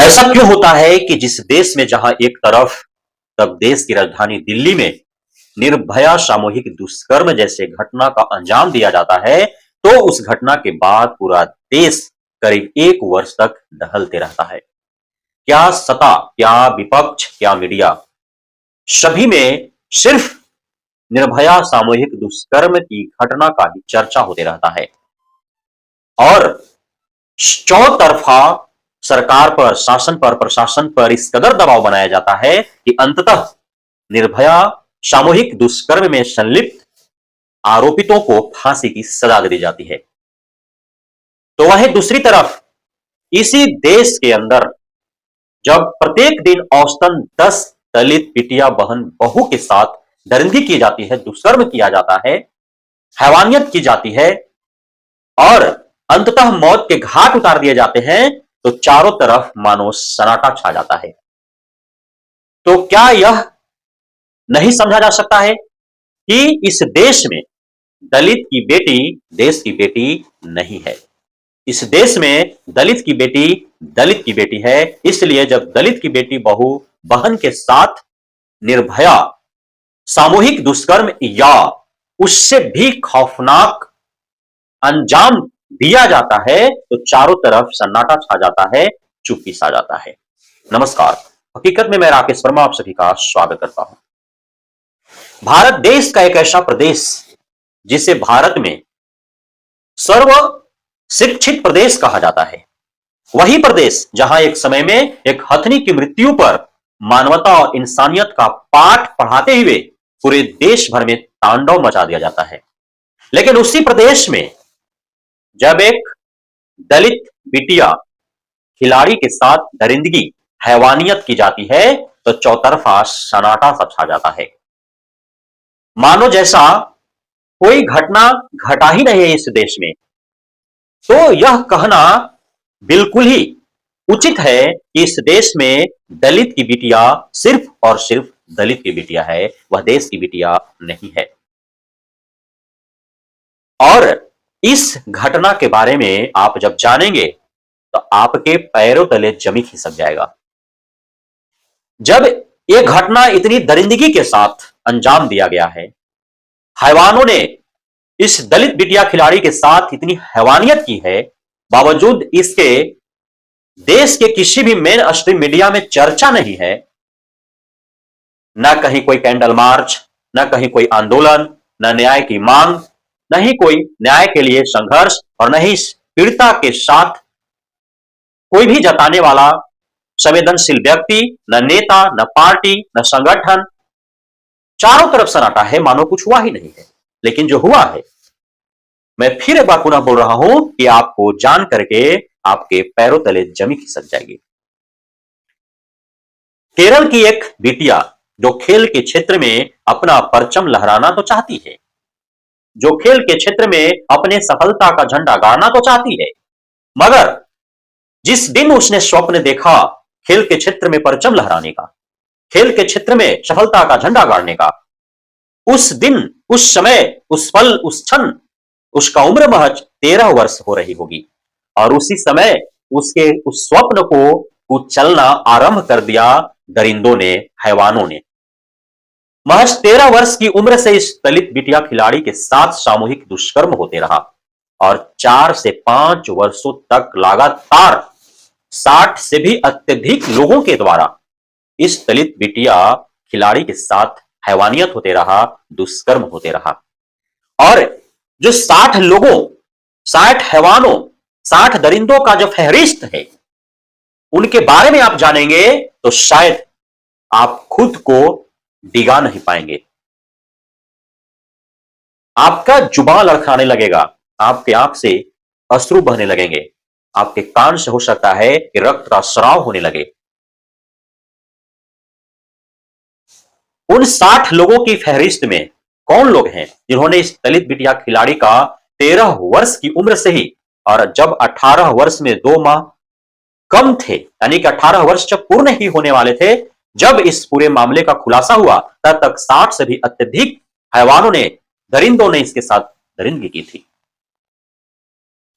ऐसा क्यों होता है कि जिस देश में जहां एक तरफ तब देश की राजधानी दिल्ली में निर्भया सामूहिक दुष्कर्म जैसे घटना का अंजाम दिया जाता है, तो उस घटना के बाद पूरा देश करीब 1 वर्ष तक दहलते रहता है। क्या सत्ता, क्या विपक्ष, क्या मीडिया, सभी में सिर्फ निर्भया सामूहिक दुष्कर्म की घटना का ही चर्चा होते रहता है और चौतरफा सरकार पर, शासन पर, प्रशासन पर इस कदर दबाव बनाया जाता है कि अंततः निर्भया सामूहिक दुष्कर्म में संलिप्त आरोपितों को फांसी की सजा दे दी जाती है। तो वहीं दूसरी तरफ इसी देश के अंदर जब प्रत्येक दिन औसतन 10 दलित बिटिया बहन बहू के साथ दरिंदगी की जाती है, दुष्कर्म किया जाता है, हैवानियत की जाती है और अंततः मौत के घाट उतार दिए जाते हैं, तो चारों तरफ मानो सन्नाटा छा जाता है। तो क्या यह नहीं समझा जा सकता है कि इस देश में दलित की बेटी देश की बेटी नहीं है। इस देश में दलित की बेटी है। इसलिए जब दलित की बेटी बहू बहन के साथ निर्भया सामूहिक दुष्कर्म या उससे भी खौफनाक अंजाम दिया जाता है, तो चारों तरफ सन्नाटा छा जाता है, चुप्पी सा जाता है। नमस्कार, हकीकत में मैं राकेश वर्मा आप सभी का स्वागत करता हूं। भारत देश का एक ऐसा प्रदेश जिसे भारत में सर्व शिक्षित प्रदेश कहा जाता है, वही प्रदेश जहां एक समय में एक हथनी की मृत्यु पर मानवता और इंसानियत का पाठ पढ़ाते हुए पूरे देश भर में तांडव मचा दिया जाता है। लेकिन उसी प्रदेश में जब एक दलित बिटिया खिलाड़ी के साथ दरिंदगी, हैवानियत की जाती है, तो चौतरफा सन्नाटा सा छा जाता है, मानो जैसा कोई घटना घटा ही नहीं है इस देश में। तो यह कहना बिल्कुल ही उचित है कि इस देश में दलित की बिटिया सिर्फ और सिर्फ दलित की बिटिया है, वह देश की बिटिया नहीं है। और इस घटना के बारे में आप जब जानेंगे तो आपके पैरों तले जमीन खिसक जाएगा। जब यह घटना इतनी दरिंदगी के साथ अंजाम दिया गया है, हैवानों ने इस दलित बिटिया खिलाड़ी के साथ इतनी हैवानियत की है, बावजूद इसके देश के किसी भी मेन स्ट्रीम मीडिया में चर्चा नहीं है। न कहीं कोई कैंडल मार्च, न कहीं कोई आंदोलन, न न्याय की मांग, न ही कोई न्याय के लिए संघर्ष और न ही पीड़िता के साथ कोई भी जताने वाला संवेदनशील व्यक्ति, न नेता, न पार्टी, न संगठन। चारों तरफ सन्नाटा है, मानो कुछ हुआ ही नहीं है। लेकिन जो हुआ है, मैं फिर एक बार पुनः बोल रहा हूं कि आपको जान करके आपके पैरों तले जमीन खिसक जाएगी। केरल की एक बिटिया जो खेल के क्षेत्र में अपना परचम लहराना तो चाहती है, जो खेल के क्षेत्र में अपने सफलता का झंडा गाड़ना तो चाहती है, मगर जिस दिन उसने स्वप्न देखा खेल के क्षेत्र में परचम लहराने का, खेल के क्षेत्र में सफलता का झंडा गाड़ने का, उस दिन, उस समय, उस पल, उस क्षण उसका उम्र महज 13 वर्ष हो रही होगी और उसी समय उसके उस स्वप्न को कुचलना आरंभ कर दिया दरिंदों ने, हैवानों ने। महज 13 वर्ष की उम्र से इस दलित बिटिया खिलाड़ी के साथ सामूहिक दुष्कर्म होते रहा और 4 से 5 वर्षों तक लगातार 60 से भी अत्यधिक लोगों के द्वारा इस दलित बिटिया खिलाड़ी के साथ हैवानियत होते रहा, दुष्कर्म होते रहा। और जो 60 लोगों, 60 हैवानों, 60 दरिंदों का जो फहरिस्त है, उनके बारे में आप जानेंगे तो शायद आप खुद को डिगा नहीं पाएंगे। आपका जुबान लड़खड़ाने लगेगा, आपके आंख से अश्रु बहने लगेंगे, आपके कान से हो सकता है कि रक्त का स्राव होने लगे। उन 60 लोगों की फहरिस्त में कौन लोग हैं जिन्होंने इस दलित बिटिया खिलाड़ी का 13 वर्ष की उम्र से ही, और जब 18 वर्ष में 2 माह कम थे, यानी कि 18 वर्ष जब पूर्ण ही होने वाले थे, जब इस पूरे मामले का खुलासा हुआ, तब तक 60 से भी अत्यधिक हैवानों ने, दरिंदों ने इसके साथ दरिंदगी की थी।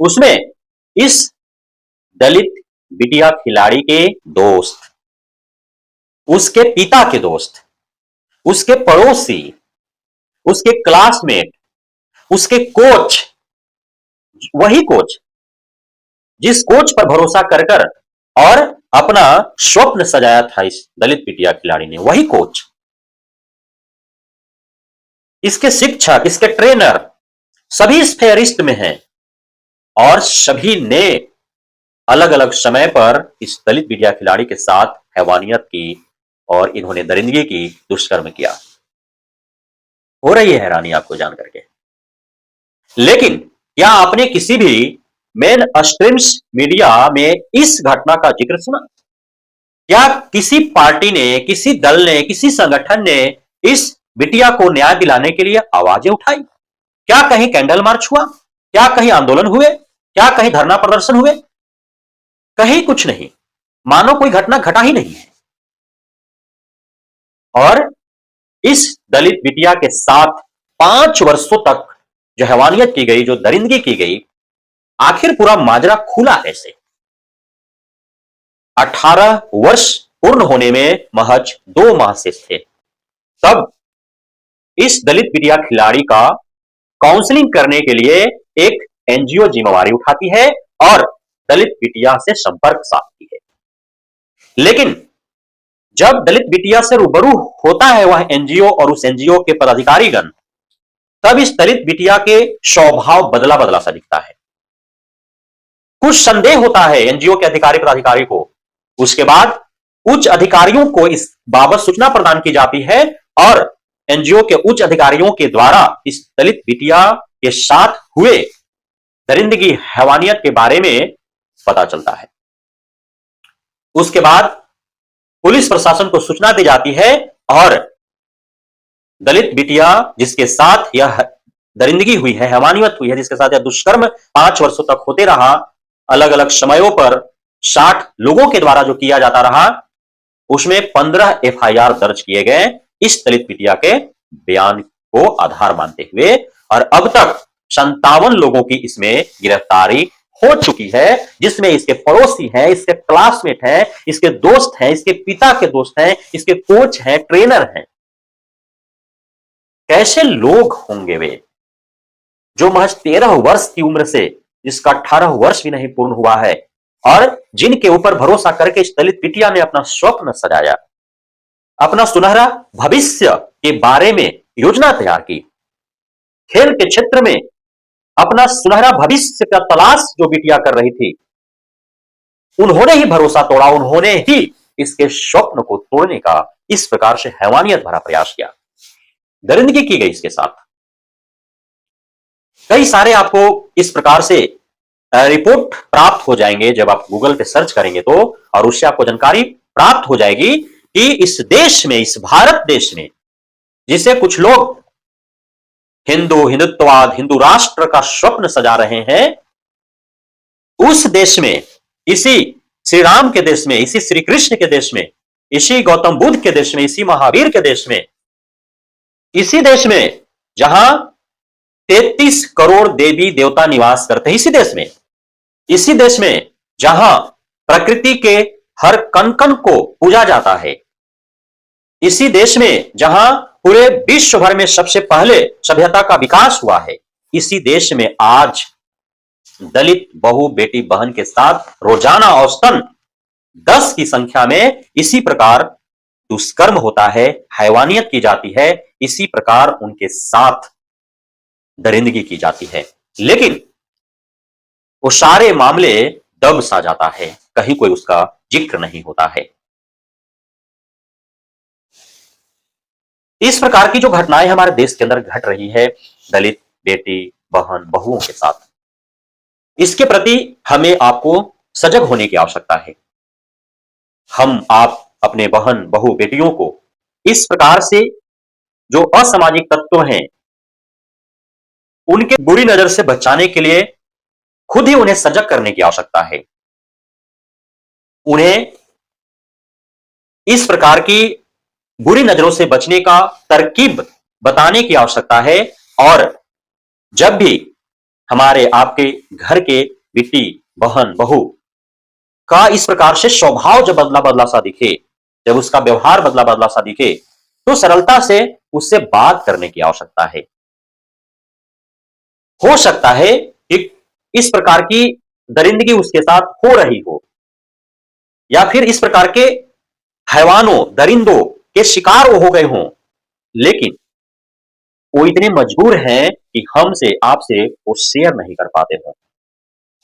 उसमें इस दलित बिटिया खिलाड़ी के दोस्त, उसके पिता के दोस्त, उसके पड़ोसी, उसके क्लासमेट, उसके कोच, वही कोच जिस कोच पर भरोसा कर कर और अपना स्वप्न सजाया था इस दलित बिटिया खिलाड़ी ने, वही कोच, इसके शिक्षक, इसके ट्रेनर, सभी इस फेयरिस्ट में हैं और सभी ने अलग अलग समय पर इस दलित बिटिया खिलाड़ी के साथ हैवानियत की और इन्होंने दरिंदगी की, दुष्कर्म किया। हो रही है हैरानी आपको जान करके। लेकिन क्या आपने किसी भी मेन स्ट्रीम्स मीडिया में इस घटना का जिक्र सुना? क्या किसी पार्टी ने, किसी दल ने, किसी संगठन ने इस बिटिया को न्याय दिलाने के लिए आवाजें उठाई? क्या कहीं कैंडल मार्च हुआ? क्या कहीं आंदोलन हुए? क्या कहीं धरना प्रदर्शन हुए? कहीं कुछ नहीं, मानो कोई घटना घटा ही नहीं है। और इस दलित बिटिया के साथ 5 वर्षों तक जो हैवानियत की गई, जो दरिंदगी की गई, आखिर पूरा माजरा खुला कैसे? 18 वर्ष पूर्ण होने में महज 2 माह से थे, तब इस दलित बिटिया खिलाड़ी का काउंसलिंग करने के लिए एक एनजीओ जिम्मेवारी उठाती है और दलित बिटिया से संपर्क साधती है। लेकिन जब दलित बिटिया से रूबरू होता है वह एनजीओ और उस एनजीओ के पदाधिकारीगण, तब इस दलित बिटिया के स्वभाव बदला बदला सा दिखता है। कुछ संदेह होता है एनजीओ के अधिकारी पदाधिकारी को। उसके बाद उच्च अधिकारियों को इस बाबत सूचना प्रदान की जाती है और एनजीओ के उच्च अधिकारियों के द्वारा इस दलित बिटिया के साथ हुए दरिंदगी, हैवानियत के बारे में पता चलता है। उसके बाद पुलिस प्रशासन को सूचना दी जाती है और दलित बिटिया जिसके साथ यह दरिंदगी हुई है, हैवानियत हुई है, जिसके साथ यह दुष्कर्म 5 वर्षों तक होते रहा, अलग अलग समयों पर 60 लोगों के द्वारा जो किया जाता रहा, उसमें 15 एफआईआर दर्ज किए गए इस दलित बिटिया के बयान को आधार मानते हुए। और अब तक 57 लोगों की इसमें गिरफ्तारी हो चुकी है, जिसमें इसके पड़ोसी हैं, इसके क्लासमेट हैं, इसके दोस्त हैं, इसके पिता के दोस्त हैं, इसके कोच हैं, ट्रेनर हैं। कैसे लोग होंगे वे जो महज 13 वर्ष की उम्र से, जिसका 18 वर्ष भी नहीं पूर्ण हुआ है, और जिनके ऊपर भरोसा करके इस दलित बिटिया ने अपना स्वप्न सजाया, अपना सुनहरा भविष्य के बारे में योजना तैयार की, खेल के क्षेत्र में अपना सुनहरा भविष्य का तलाश जो बिटिया कर रही थी, उन्होंने ही भरोसा तोड़ा, उन्होंने ही इसके स्वप्न को तोड़ने का इस प्रकार से हैवानियत भरा प्रयास किया, दरिंदगी की गई इसके साथ। कई सारे आपको इस प्रकार से रिपोर्ट प्राप्त हो जाएंगे जब आप गूगल पे सर्च करेंगे तो, और उससे आपको जानकारी प्राप्त हो जाएगी कि इस देश में, इस भारत देश में, जिसे कुछ लोग हिंदुत्ववाद, हिंदू राष्ट्र का स्वप्न सजा रहे हैं, उस देश में, इसी श्री राम के देश में, इसी श्री कृष्ण के देश में, इसी गौतम बुद्ध के देश में, इसी महावीर के देश में, इसी देश में जहां 33 करोड़ देवी देवता निवास करते हैं, इसी देश में, इसी देश में जहां प्रकृति के हर कण कण को पूजा जाता है, इसी देश में जहां पूरे विश्व भर में सबसे पहले सभ्यता का विकास हुआ है, इसी देश में आज दलित बहु बेटी बहन के साथ रोजाना औसतन 10 की संख्या में इसी प्रकार दुष्कर्म होता है, हैवानियत की जाती है, इसी प्रकार उनके साथ दरिंदगी की जाती है। लेकिन वो सारे मामले दब सा जाता है, कहीं कोई उसका जिक्र नहीं होता है। इस प्रकार की जो घटनाएं हमारे देश के अंदर घट रही है दलित बेटी बहन बहुओं के साथ, इसके प्रति हमें आपको सजग होने की आवश्यकता है। हम आप अपने बहन बहु बेटियों को इस प्रकार से जो असामाजिक तत्व हैं उनके बुरी नजर से बचाने के लिए खुद ही उन्हें सजग करने की आवश्यकता है। उन्हें इस प्रकार की बुरी नजरों से बचने का तरकीब बताने की आवश्यकता है। और जब भी हमारे आपके घर के बेटी बहन बहू का इस प्रकार से स्वभाव जब बदला बदला सा दिखे, जब उसका व्यवहार बदला बदला सा दिखे, तो सरलता से उससे बात करने की आवश्यकता है। हो सकता है कि इस प्रकार की दरिंदगी उसके साथ हो रही हो, या फिर इस प्रकार के हैवानों, दरिंदों के शिकार वो हो गए हों, लेकिन वो इतने मजबूर हैं कि हमसे, आपसे वो शेयर नहीं कर पाते हों,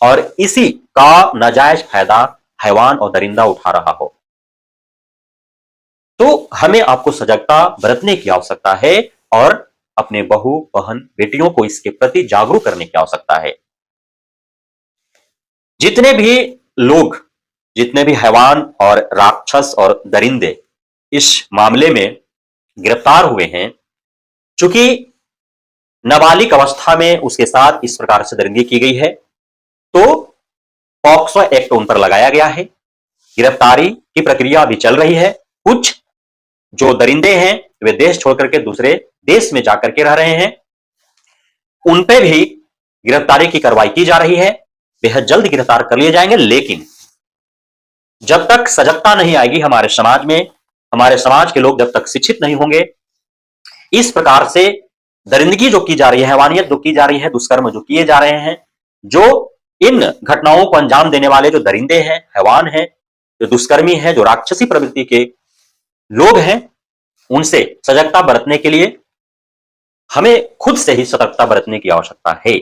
और इसी का नाजायज फायदा हैवान और दरिंदा उठा रहा हो। तो हमें आपको सजगता बरतने की आवश्यकता है और अपने बहू, बहन, बेटियों को इसके प्रति जागरूक करने की आवश्यकता है। जितने भी लोग, जितने भी हैवान और राक्षस और दरिंदे इस मामले में गिरफ्तार हुए हैं, चूंकि नाबालिग अवस्था में उसके साथ इस प्रकार से दरिंदगी की गई है, तो पॉक्सो एक्ट उन पर लगाया गया है। गिरफ्तारी की प्रक्रिया अभी चल रही है। कुछ जो दरिंदे हैं वे देश छोड़कर के दूसरे देश में जाकर के रह रहे हैं, उन पे भी गिरफ्तारी की कार्रवाई की जा रही है। बेहद जल्द गिरफ्तार कर लिए जाएंगे, लेकिन जब तक सजगता नहीं आएगी हमारे समाज में, हमारे समाज के लोग जब तक शिक्षित नहीं होंगे, इस प्रकार से दरिंदगी जो की जा रही है, हैवानियत जो की जा रही है, दुष्कर्म जो किए जा रहे हैं, जो इन घटनाओं को अंजाम देने वाले जो दरिंदे हैं, हैवान हैं, जो दुष्कर्मी हैं, जो राक्षसी प्रवृत्ति के लोग हैं, उनसे सजगता बरतने के लिए हमें खुद से ही सतर्कता बरतने की आवश्यकता है।